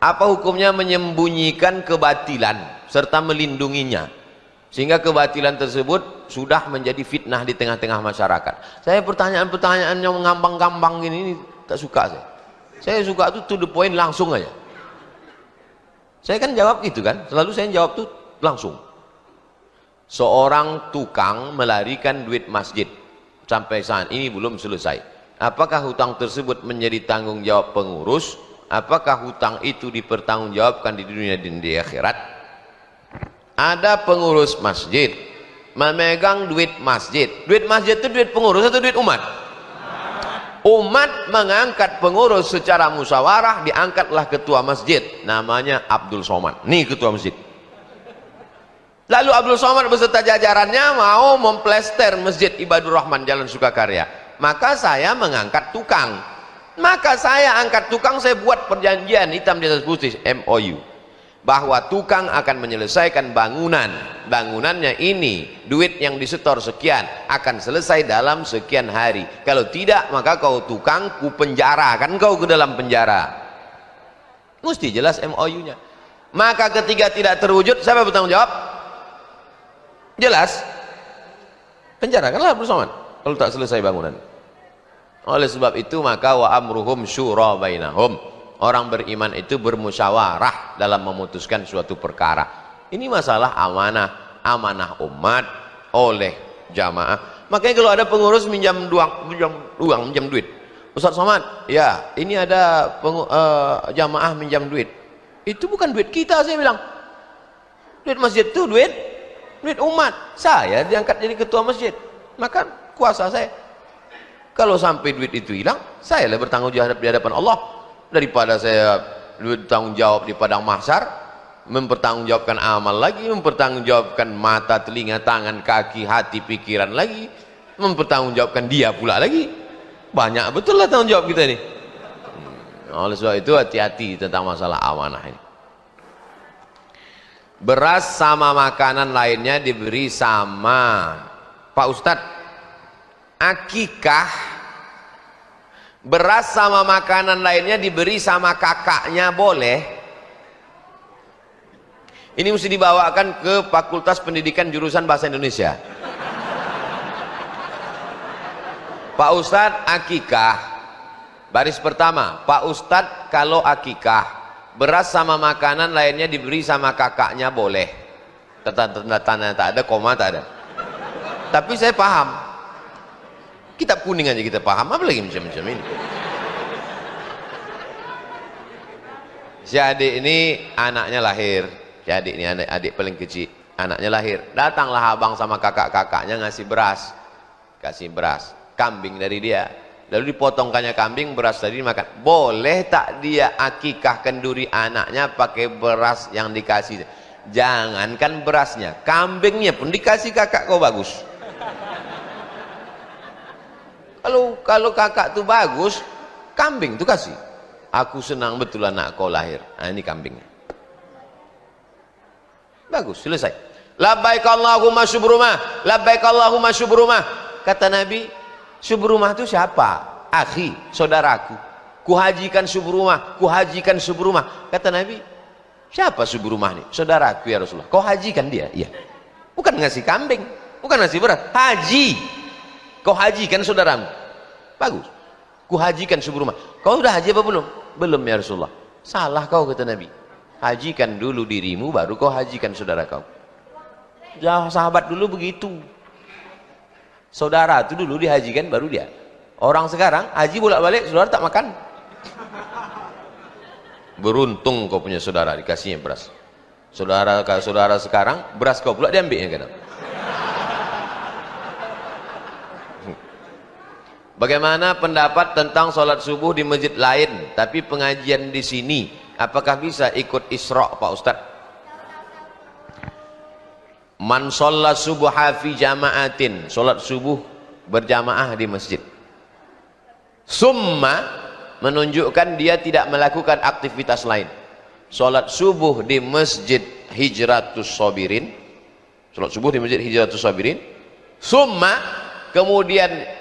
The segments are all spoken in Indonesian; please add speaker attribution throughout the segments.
Speaker 1: Apa hukumnya menyembunyikan kebatilan serta melindunginya sehingga kebatilan tersebut sudah menjadi fitnah di tengah-tengah masyarakat? Saya pertanyaan-pertanyaan yang ngambang-ngambang ini tak suka saya. Saya suka tuh to the point, langsung aja. Saya kan jawab gitu kan, selalu saya jawab tuh langsung. Seorang tukang melarikan duit masjid sampai saat ini belum selesai. Apakah hutang tersebut menjadi tanggung jawab pengurus? Apakah hutang itu dipertanggungjawabkan di dunia dan di akhirat? Ada pengurus masjid memegang duit masjid. Duit masjid itu duit pengurus atau duit umat? Umat mengangkat pengurus secara musyawarah, diangkatlah ketua masjid, namanya Abdul Somad. Nih ketua masjid. Lalu Abdul Somad beserta jajarannya mau memplester Masjid Ibadur Rahman Jalan Sukakarya. Maka saya mengangkat tukang. Maka saya angkat tukang, saya buat perjanjian hitam di atas putih, MOU, bahwa tukang akan menyelesaikan bangunan. Bangunannya ini, duit yang disetor sekian, akan selesai dalam sekian hari. Kalau tidak, maka kau tukang, ku penjara, kan kau ke dalam penjara. Mesti jelas MOU-nya. Maka ketika tidak terwujud, siapa bertanggung jawab? Jelas, penjarakanlah bersama kalau tak selesai bangunan. Oleh sebab itu maka wa amruhum syura bainahum, orang beriman itu bermusyawarah dalam memutuskan suatu perkara. Ini masalah amanah umat oleh jamaah. Makanya kalau ada pengurus minjam duit, Ustaz Somad, ya ini ada jamaah minjam duit, itu bukan duit kita. Saya bilang duit masjid itu duit umat. Saya diangkat jadi ketua masjid, maka kuasa saya. Kalau sampai duit itu hilang, saya lah bertanggung jawab di hadapan Allah, daripada saya bertanggung jawab di padang mahsyar, mempertanggungjawabkan amal lagi, mempertanggungjawabkan mata, telinga, tangan, kaki, hati, pikiran lagi, mempertanggungjawabkan dia pula lagi. Banyak betul lah tanggung jawab kita ini. Oleh sebab itu hati-hati tentang masalah amanah ini. Beras sama makanan lainnya diberi sama. Pak Ustadz, akikah beras sama makanan lainnya diberi sama kakaknya boleh? Ini mesti dibawakan ke Fakultas Pendidikan jurusan Bahasa Indonesia. Pak Ustadz, akikah, baris pertama, Pak Ustadz, kalau akikah beras sama makanan lainnya diberi sama kakaknya boleh? Tanda tak ada, koma tak ada. Tapi saya paham, kitab kuning aja kita paham, apalagi macam-macam ini. Si adik ini anaknya lahir, si adik ini adik paling kecil, anaknya lahir. Datanglah abang sama kakak-kakaknya ngasih beras, kasih beras kambing dari dia, lalu dipotongkannya kambing, beras tadi dimakan. Boleh tak dia akikah kenduri anaknya pakai beras yang dikasih? Jangankan berasnya, kambingnya pun dikasih kakak kau bagus. Kalau kakak tuh bagus, kambing tuh kasih. Aku senang betul anak kau lahir. Nah, ini kambingnya. Bagus, selesai. Labbaik Allahumma syubrumah, labbaik Allahumma syubrumah. Kata Nabi, syubrumah itu siapa? Akhi, saudaraku. Kuhajikan syubrumah, kuhajikan syubrumah. Kata Nabi, siapa syubrumah nih? Saudaraku ya Rasulullah. Kau hajikan dia? Iya. Bukan ngasih kambing, bukan ngasih beras, haji. Kau hajikan saudaramu. Bagus. Ku hajikan syukur rumah. Kau sudah haji apa belum? Belum ya Rasulullah. Salah kau, kata Nabi. Hajikan dulu dirimu, baru kau hajikan saudara kau. Ya, sahabat dulu begitu. Saudara itu dulu dihajikan, baru dia. Orang sekarang haji bolak-balik, saudara tak makan. Beruntung kau punya saudara, dikasihnya beras. Saudara sekarang beras kau pula diambilnya kadang. Bagaimana pendapat tentang sholat subuh di masjid lain tapi pengajian di sini? Apakah bisa ikut isra' Pak Ustadz? Man sholat subuh fi jama'atin, sholat subuh berjamaah di masjid, summa menunjukkan dia tidak melakukan aktivitas lain. Sholat subuh di masjid Hijratus Sabirin, sholat subuh di masjid Hijratus Sabirin, summa kemudian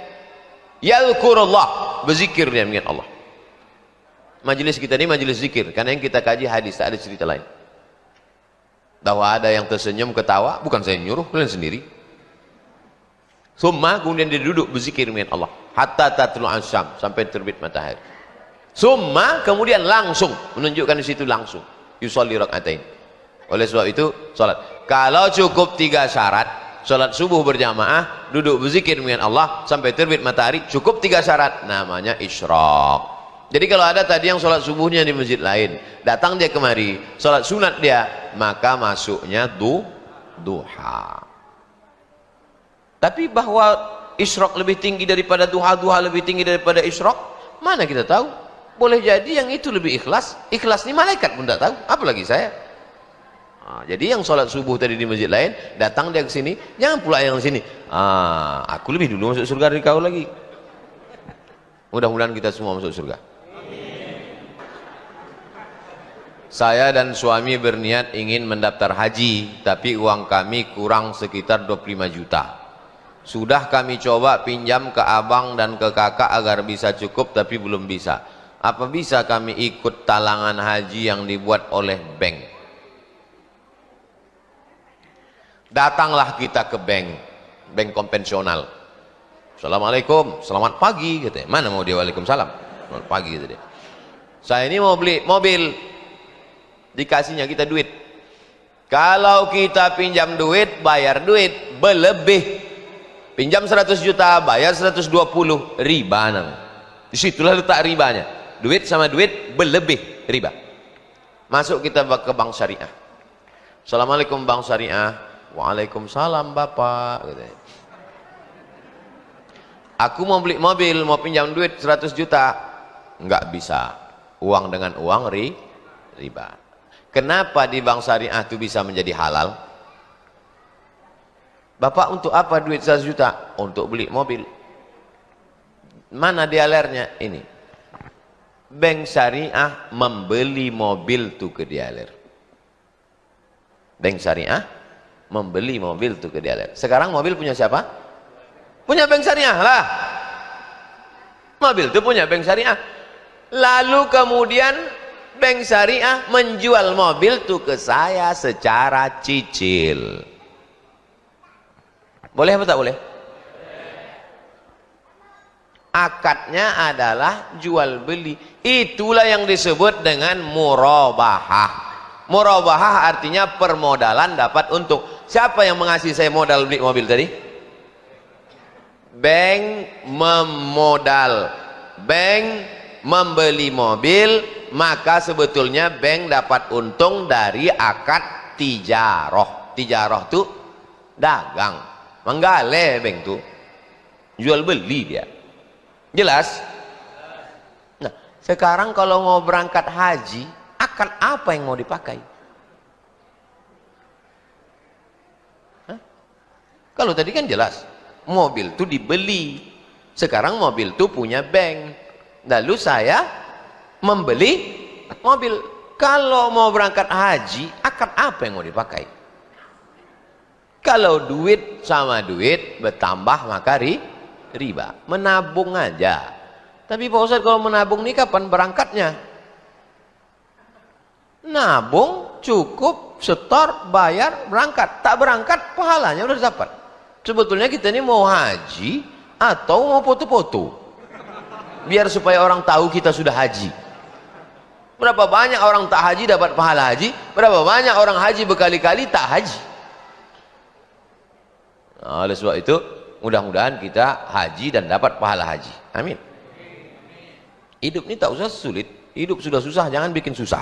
Speaker 1: yadhkurullah, berzikir dia dengan Allah. Majelis kita ini majelis zikir, karena yang kita kaji hadis, tak ada cerita lain. Bahwa ada yang tersenyum ketawa, bukan saya nyuruh, kalian sendiri. Summa, kemudian dia duduk berzikir dengan Allah hatta tatlu'as syams, sampai terbit matahari. Summa, kemudian langsung menunjukkan di situ langsung yusolli rakaatain. Oleh sebab itu salat, kalau cukup 3 syarat, salat subuh berjamaah, duduk berzikir dengan Allah sampai terbit matahari, cukup 3 syarat, namanya isyraq. Jadi kalau ada tadi yang sholat subuhnya di masjid lain, datang dia kemari, sholat sunat dia, maka masuknya duha. Tapi bahwa isyraq lebih tinggi daripada duha, duha lebih tinggi daripada isyraq, mana kita tahu? Boleh jadi yang itu lebih ikhlas. Ikhlas ini malaikat pun tidak tahu, apalagi saya. Nah, jadi yang sholat subuh tadi di masjid lain, datang dia ke sini, jangan pula yang sini. Aku lebih dulu masuk surga dari kau lagi. Mudah-mudahan kita semua masuk surga. Saya dan suami berniat ingin mendaftar haji, tapi uang kami kurang sekitar 25 juta. Sudah kami coba pinjam ke abang dan ke kakak agar bisa cukup, tapi belum bisa. Apa bisa kami ikut talangan haji yang dibuat oleh bank? Datanglah kita ke bank konvensional. Assalamualaikum, selamat pagi katanya. Mana mau dia waalaikumsalam? Selamat pagi gitu dia. Saya ini mau beli mobil. Dikasihnya kita duit. Kalau kita pinjam duit, bayar duit berlebih. Pinjam 100 juta, bayar 120, riba namanya. Disitulah letak ribanya. Duit sama duit berlebih, riba. Masuk kita ke bank syariah. Assalamualaikum bank syariah. Waalaikumsalam bapak. Aku mau beli mobil, mau pinjam duit 100 juta. Enggak bisa. Uang dengan uang riba. Kenapa di bank syariah itu bisa menjadi halal? Bapak untuk apa duit 100 juta? Untuk beli mobil. Mana dialernya? Ini. Bank syariah membeli mobil itu ke dialer. Bank syariah membeli mobil itu ke dialer. Sekarang mobil punya siapa? Punya bank syariah lah. Mobil itu punya bank syariah. Lalu kemudian bank syariah menjual mobil itu ke saya secara cicil. Boleh apa tak boleh? Akadnya adalah jual beli. Itulah yang disebut dengan murabahah. Murabahah artinya permodalan dapat untung. Siapa yang mengasih saya modal beli mobil tadi? Bank memodal. Bank membeli mobil, maka sebetulnya bank dapat untung dari akad tijaroh. Tijaroh itu dagang, menggale bank itu jual beli dia. Jelas? Nah, sekarang kalau mau berangkat haji, akad apa yang mau dipakai? Hah? Kalau tadi kan jelas, mobil itu dibeli. Sekarang mobil itu punya bank. Lalu saya membeli mobil. Kalau mau berangkat haji, akad apa yang mau dipakai? Kalau duit sama duit bertambah maka riba. Menabung aja. Tapi Pak Ustadz, kalau menabung ini kapan berangkatnya? Nabung cukup, setor, bayar, berangkat. Tak berangkat pahalanya udah dapat. Sebetulnya kita ini mau haji atau mau foto-foto, biar supaya orang tahu kita sudah haji. Berapa banyak orang tak haji dapat pahala haji, berapa banyak orang haji berkali-kali tak haji. Nah, oleh sebab itu mudah-mudahan kita haji dan dapat pahala haji. Amin. Hidup ini tak usah sulit. Hidup sudah susah, jangan bikin susah.